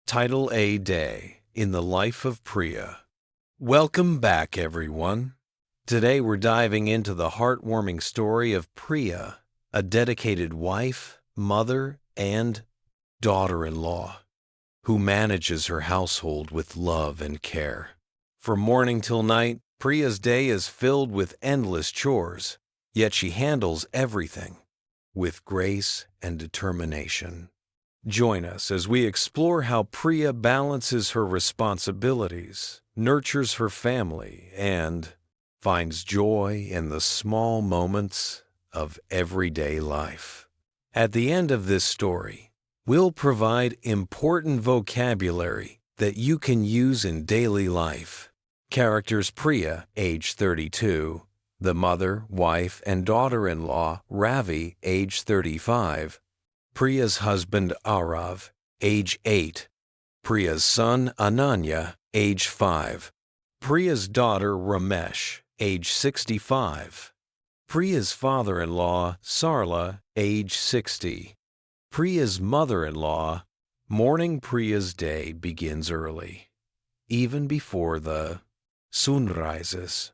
Title A Day in the Life of Priya. Welcome back, everyone. Today we're diving into the heartwarming story of Priya, a dedicated wife, mother, and daughter-in-law who manages her household with love and care. From morning till night, Priya's day is filled with endless chores, yet she handles everything with grace and determination. Join us as we explore how Priya balances her responsibilities, nurtures her family, and finds joy in the small moments of everyday life. At the end of this story, we'll provide important vocabulary that you can use in daily life. Characters: Priya, age 32, the mother, wife, and daughter-in-law, Ravi, age 35, Priya's husband, Arav, age 8, Priya's son, Ananya, age 5, Priya's daughter, Ramesh, age 65, Priya's father-in-law, Sarla, age 60, Priya's mother-in-law. Morning Priya's day begins early, even before the sun rises.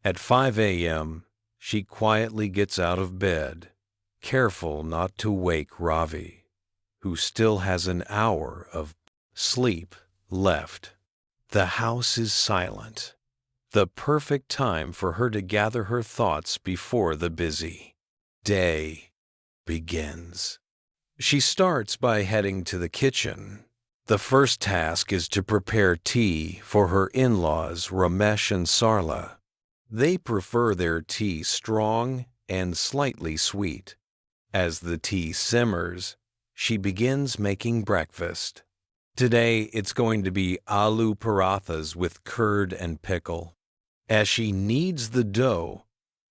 At 5 a.m., she quietly gets out of bed, careful not to wake Ravi, who still has an hour of sleep left. The house is silent, the perfect time for her to gather her thoughts before the busy day begins. She starts by heading to the kitchen. The first task is to prepare tea for her in-laws, Ramesh and Sarla. They prefer their tea strong and slightly sweet. As the tea simmers, she begins making breakfast. Today, it's going to be aloo parathas with curd and pickle. As she kneads the dough,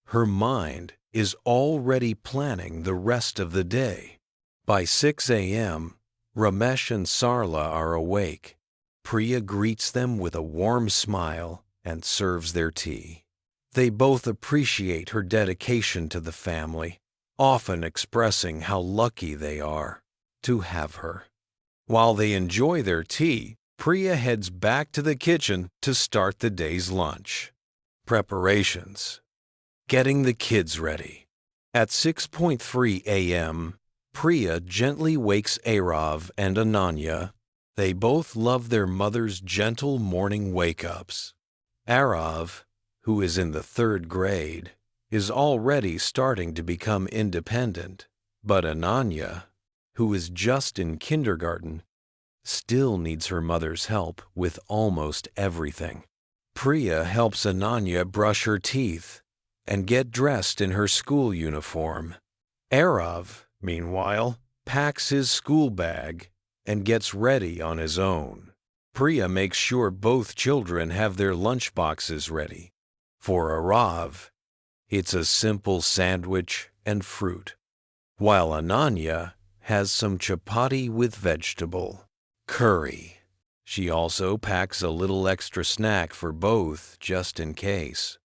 her mind is already planning the rest of the day. By 6 a.m., Ramesh and Sarla are awake. Priya greets them with a warm smile and serves their tea. They both appreciate her dedication to the family, often expressing how lucky they are to have her. While they enjoy their tea, Priya heads back to the kitchen to start the day's lunch. Preparations. Getting the kids ready. At 6:30 a.m., Priya gently wakes Arav and Ananya. They both love their mother's gentle morning wake-ups. Arav, who is in the 3rd grade, is already starting to become independent, but Ananya, who is just in kindergarten, still needs her mother's help with almost everything. Priya helps Ananya brush her teeth and get dressed in her school uniform. Arav, meanwhile, packs his school bag and gets ready on his own. Priya makes sure both children have their lunchboxes ready. For Arav, it's a simple sandwich and fruit, while Ananya has some chapati with vegetable curry. She also packs a little extra snack for both just in case.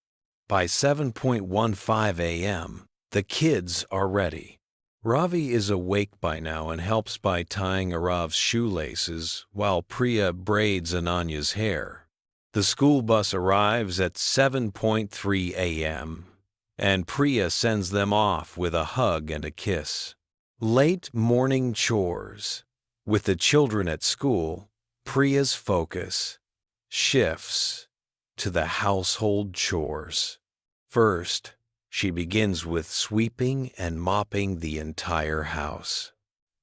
By 7:15 a.m., the kids are ready. Ravi is awake by now and helps by tying Arav's shoelaces while Priya braids Ananya's hair. The school bus arrives at 7:30 a.m., and Priya sends them off with a hug and a kiss. Late morning chores. With the children at school, Priya's focus shifts to the household chores. First, she begins with sweeping and mopping the entire house.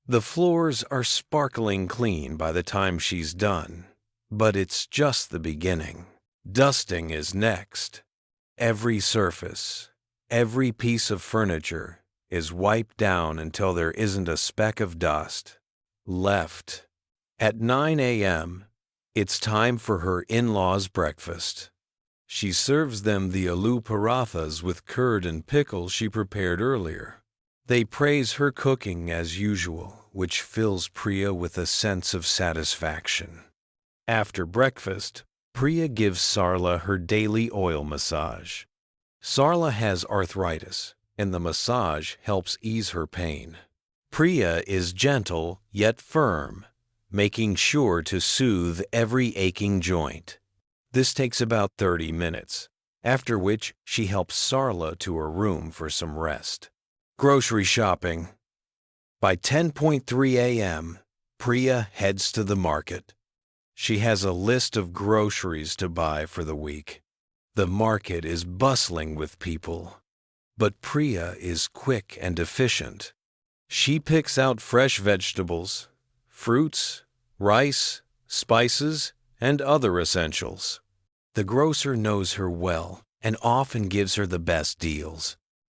The floors are sparkling clean by the time she's done, but it's just the beginning. Dusting is next. Every surface, every piece of furniture is wiped down until there isn't a speck of dust left. At 9 a.m., it's time for her in-laws' breakfast. She serves them the aloo parathas with curd and pickle she prepared earlier. They praise her cooking as usual, which fills Priya with a sense of satisfaction. After breakfast, Priya gives Sarla her daily oil massage. Sarla has arthritis, and the massage helps ease her pain. Priya is gentle yet firm, making sure to soothe every aching joint. This takes about 30 minutes, after which she helps Sarla to her room for some rest. Grocery shopping. By 10:03 a.m., Priya heads to the market. She has a list of groceries to buy for the week. The market is bustling with people, but Priya is quick and efficient. She picks out fresh vegetables, fruits, rice, spices, and other essentials. The grocer knows her well and often gives her the best deals.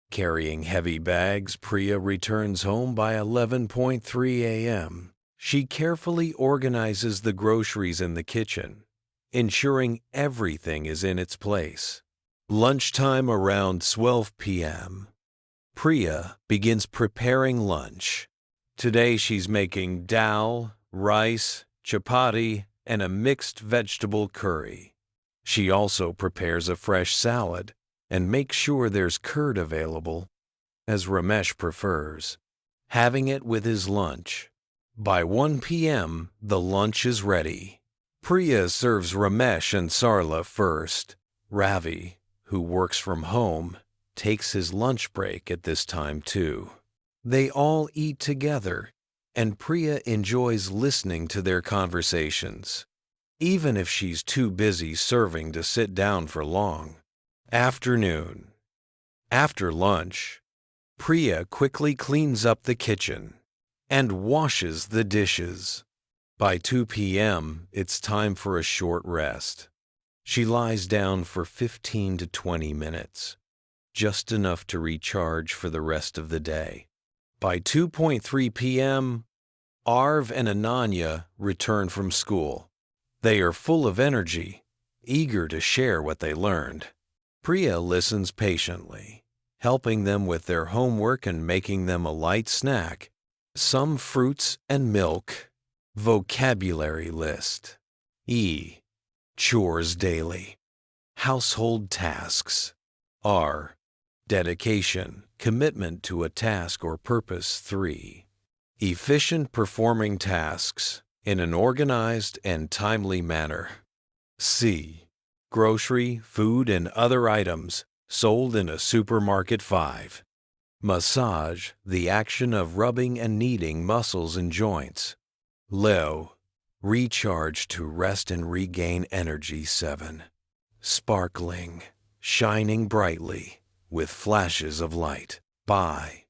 Carrying heavy bags, Priya returns home by 11:03 a.m. She carefully organizes the groceries in the kitchen, ensuring everything is in its place. Lunchtime around 12 p.m. Priya begins preparing lunch. Today she's making dal, rice, chapati, and a mixed vegetable curry. She also prepares a fresh salad and makes sure there's curd available, as Ramesh prefers, having it with his lunch. By 1 p.m., the lunch is ready. Priya serves Ramesh and Sarla first. Ravi, who works from home, takes his lunch break at this time too. They all eat together, and Priya enjoys listening to their conversations, even if she's too busy serving to sit down for long. Afternoon. After lunch, Priya quickly cleans up the kitchen and washes the dishes. By 2 p.m., it's time for a short rest. She lies down for 15 to 20 minutes, just enough to recharge for the rest of the day. By 2:3 p.m., Arv and Ananya return from school. They are full of energy, eager to share what they learned. Priya listens patiently, helping them with their homework and making them a light snack, some fruits and milk. Vocabulary list. E. Chores daily. Household tasks. R. Dedication, commitment to a task or purpose. 3. Efficient performing tasks in an organized and timely manner. C. Grocery, food, and other items sold in a supermarket. 5. Massage, the action of rubbing and kneading muscles and joints. Leo, recharge to rest and regain energy. 7. Sparkling, shining brightly with flashes of light. By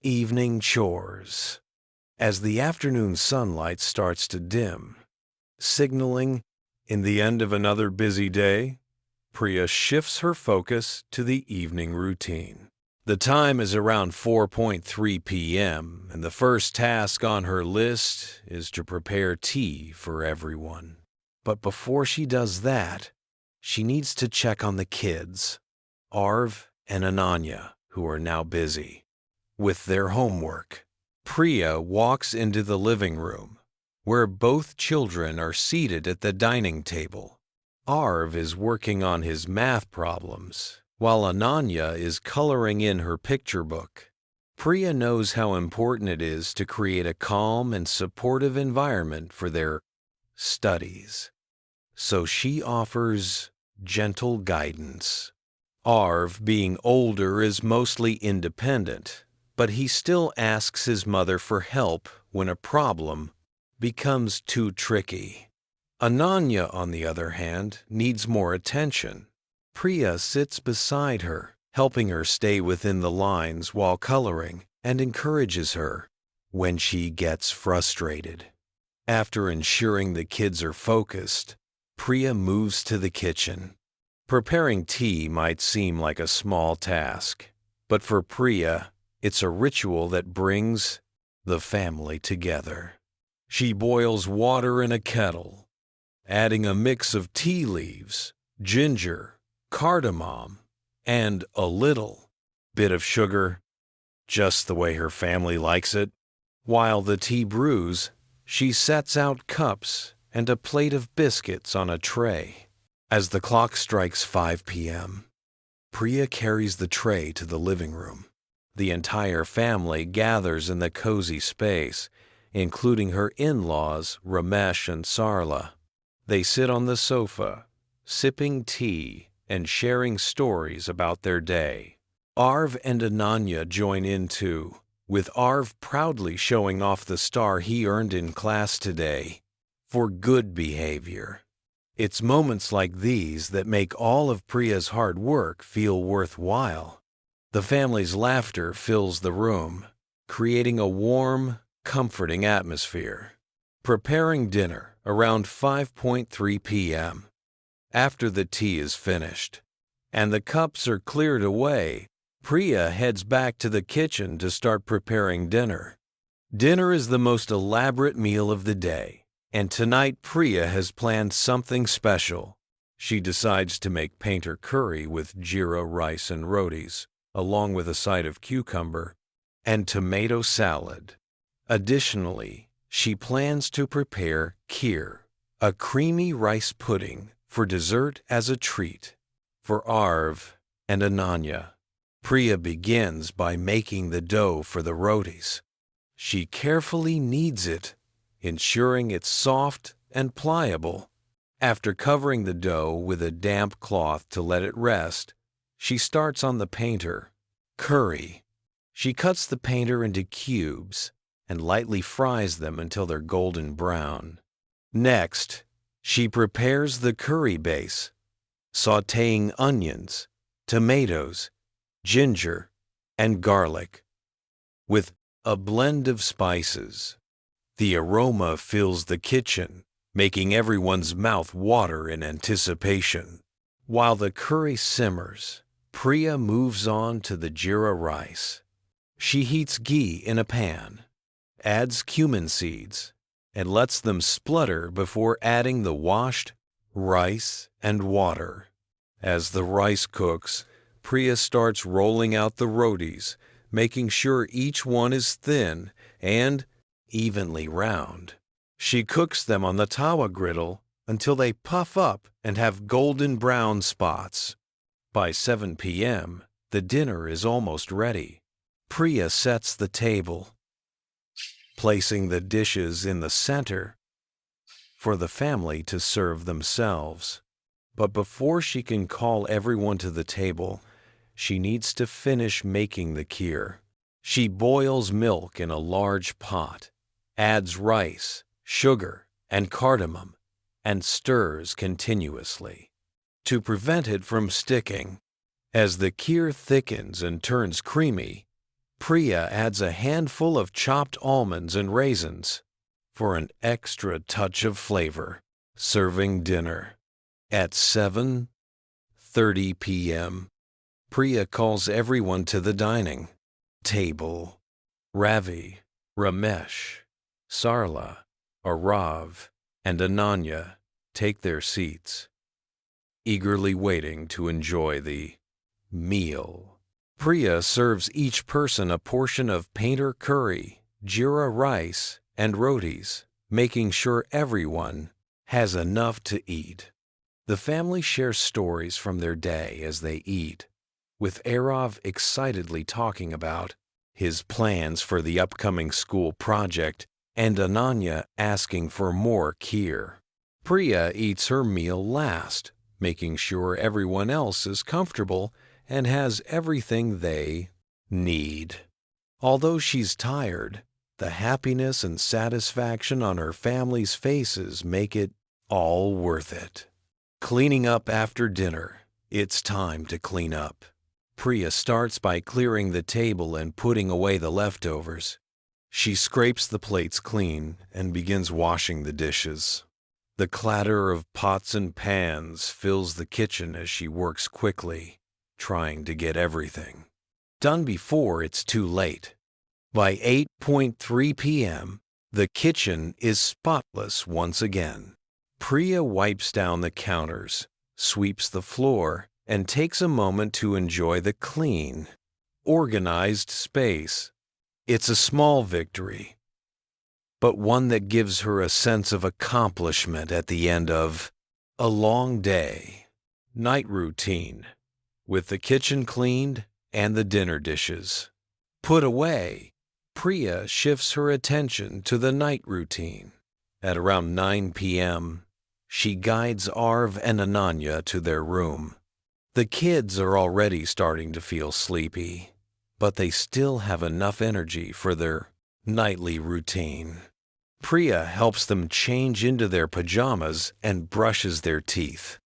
evening chores. As the afternoon sunlight starts to dim, signaling in the end of another busy day, Priya shifts her focus to the evening routine. The time is around 4:3 p.m., and the first task on her list is to prepare tea for everyone. But before she does that, she needs to check on the kids, Arv and Ananya, who are now busy with their homework. Priya walks into the living room, where both children are seated at the dining table. Arv is working on his math problems, while Ananya is coloring in her picture book. Priya knows how important it is to create a calm and supportive environment for their studies, so she offers gentle guidance. Arv, being older, is mostly independent, but he still asks his mother for help when a problem becomes too tricky. Ananya, on the other hand, needs more attention. Priya sits beside her, helping her stay within the lines while coloring, and encourages her when she gets frustrated. After ensuring the kids are focused, Priya moves to the kitchen. Preparing tea might seem like a small task, but for Priya, it's a ritual that brings the family together. She boils water in a kettle, adding a mix of tea leaves, ginger, cardamom, and a little bit of sugar, just the way her family likes it. While the tea brews, she sets out cups and a plate of biscuits on a tray. As the clock strikes 5 p.m., Priya carries the tray to the living room. The entire family gathers in the cozy space, including her in-laws, Ramesh and Sarla. They sit on the sofa, sipping tea and sharing stories about their day. Arv and Ananya join in too, with Arv proudly showing off the star he earned in class today for good behavior. It's moments like these that make all of Priya's hard work feel worthwhile. The family's laughter fills the room, creating a warm, comforting atmosphere. Preparing dinner around 5:3 p.m. After the tea is finished and the cups are cleared away, Priya heads back to the kitchen to start preparing dinner. Dinner is the most elaborate meal of the day, and tonight Priya has planned something special. She decides to make painter curry with jeera rice and rotis, along with a side of cucumber and tomato salad. Additionally, she plans to prepare kheer, a creamy rice pudding, for dessert as a treat for Arv and Ananya. Priya begins by making the dough for the rotis. She carefully kneads it, ensuring it's soft and pliable. After covering the dough with a damp cloth to let it rest, she starts on the painter curry. She cuts the painter into cubes and lightly fries them until they're golden brown. Next, she prepares the curry base, sautéing onions, tomatoes, ginger, and garlic with a blend of spices. The aroma fills the kitchen, making everyone's mouth water in anticipation. While the curry simmers, Priya moves on to the jeera rice. She heats ghee in a pan, adds cumin seeds, and lets them splutter before adding the washed rice and water. As the rice cooks, Priya starts rolling out the rotis, making sure each one is thin and evenly round. She cooks them on the tawa griddle until they puff up and have golden brown spots. By 7 p.m., the dinner is almost ready. Priya sets the table, placing the dishes in the center for the family to serve themselves. But before she can call everyone to the table, she needs to finish making the kheer. She boils milk in a large pot, adds rice, sugar, and cardamom, and stirs continuously to prevent it from sticking. As the kheer thickens and turns creamy, Priya adds a handful of chopped almonds and raisins for an extra touch of flavor. Serving dinner at 7:30 p.m., Priya calls everyone to the dining table. Ravi, Ramesh, Sarla, Arav, and Ananya take their seats, eagerly waiting to enjoy the meal. Priya serves each person a portion of painter curry, jeera rice, and rotis, making sure everyone has enough to eat. The family shares stories from their day as they eat, with Arav excitedly talking about his plans for the upcoming school project and Ananya asking for more kheer. Priya eats her meal last, making sure everyone else is comfortable and has everything they need. Although she's tired, the happiness and satisfaction on her family's faces make it all worth it. Cleaning up after dinner. It's time to clean up. Priya starts by clearing the table and putting away the leftovers. She scrapes the plates clean and begins washing the dishes. The clatter of pots and pans fills the kitchen as she works quickly, trying to get everything done before it's too late. By 8:3 p.m., the kitchen is spotless once again. Priya wipes down the counters, sweeps the floor, and takes a moment to enjoy the clean, organized space. It's a small victory, but one that gives her a sense of accomplishment at the end of a long day. Night routine. With the kitchen cleaned and the dinner dishes put away, Priya shifts her attention to the night routine. At around 9 p.m., she guides Arv and Ananya to their room. The kids are already starting to feel sleepy, but they still have enough energy for their nightly routine. Priya helps them change into their pajamas and brushes their teeth.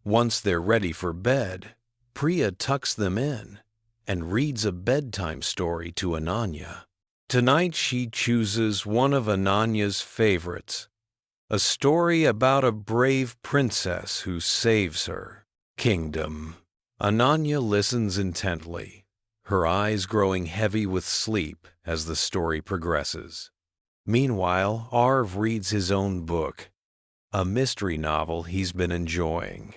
Once they're ready for bed, Priya tucks them in and reads a bedtime story to Ananya. Tonight she chooses one of Ananya's favorites, a story about a brave princess who saves her kingdom. Ananya listens intently, her eyes growing heavy with sleep as the story progresses. Meanwhile, Arv reads his own book, a mystery novel he's been enjoying.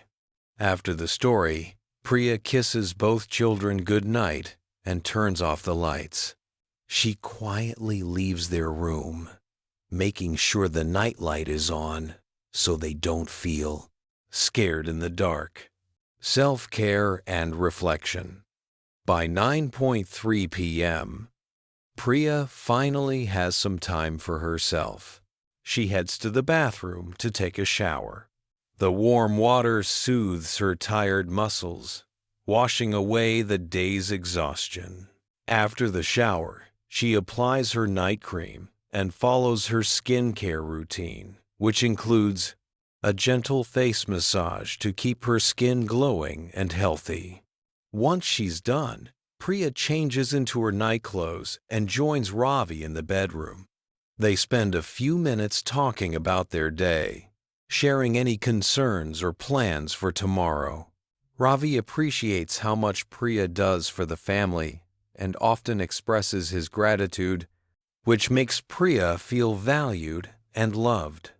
After the story, Priya kisses both children good night and turns off the lights. She quietly leaves their room, making sure the nightlight is on so they don't feel scared in the dark. Self-care and reflection. By 9:3 p.m., Priya finally has some time for herself. She heads to the bathroom to take a shower. The warm water soothes her tired muscles, washing away the day's exhaustion. After the shower, she applies her night cream and follows her skincare routine, which includes a gentle face massage to keep her skin glowing and healthy. Once she's done, Priya changes into her night clothes and joins Ravi in the bedroom. They spend a few minutes talking about their day, sharing any concerns or plans for tomorrow. Ravi appreciates how much Priya does for the family and often expresses his gratitude, which makes Priya feel valued and loved.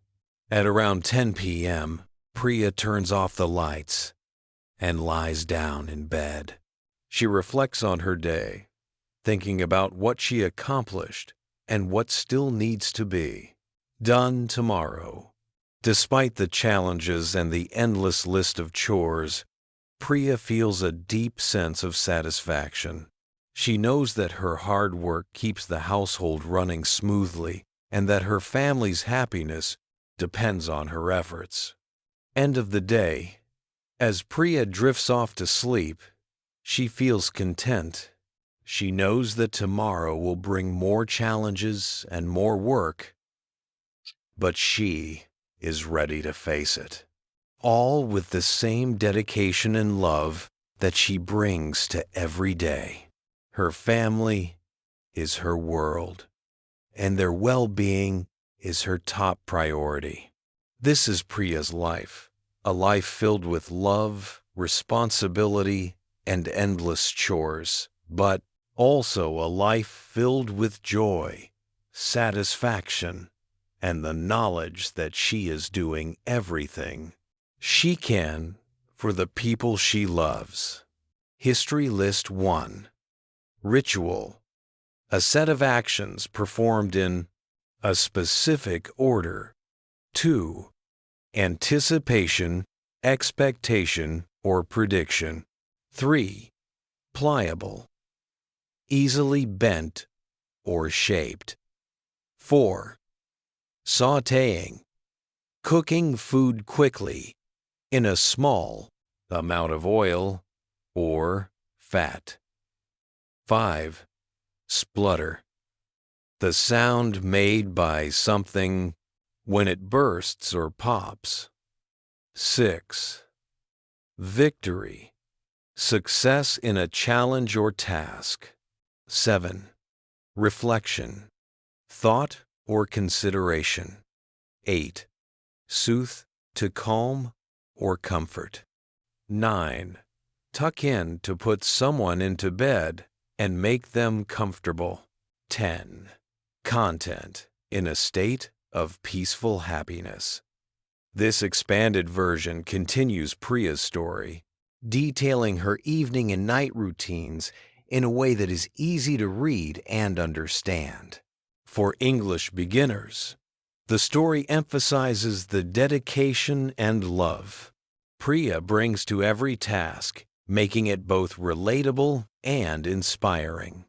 At around 10 p.m., Priya turns off the lights and lies down in bed. She reflects on her day, thinking about what she accomplished and what still needs to be done tomorrow. Despite the challenges and the endless list of chores, Priya feels a deep sense of satisfaction. She knows that her hard work keeps the household running smoothly and that her family's happiness depends on her efforts. End of the day. As Priya drifts off to sleep, she feels content. She knows that tomorrow will bring more challenges and more work, but she is ready to face it, all with the same dedication and love that she brings to every day. Her family is her world, and their well-being is her top priority. This is Priya's life, a life filled with love, responsibility, and endless chores, but also a life filled with joy, satisfaction, and the knowledge that she is doing everything she can for the people she loves. History List 1. Ritual. A set of actions performed in a specific order. 2. Anticipation, expectation, or prediction. 3. Pliable. Easily bent or shaped. 4. Sautéing. Cooking food quickly in a small amount of oil or fat. 5. Splutter. The sound made by something when it bursts or pops. 6. Victory. Success in a challenge or task. 7. Reflection. Thought or consideration. 8. Soothe, to calm or comfort. 9. Tuck in, to put someone into bed and make them comfortable. 10. Content, in a state of peaceful happiness. This expanded version continues Priya's story, detailing her evening and night routines in a way that is easy to read and understand. For English beginners, the story emphasizes the dedication and love Priya brings to every task, making it both relatable and inspiring.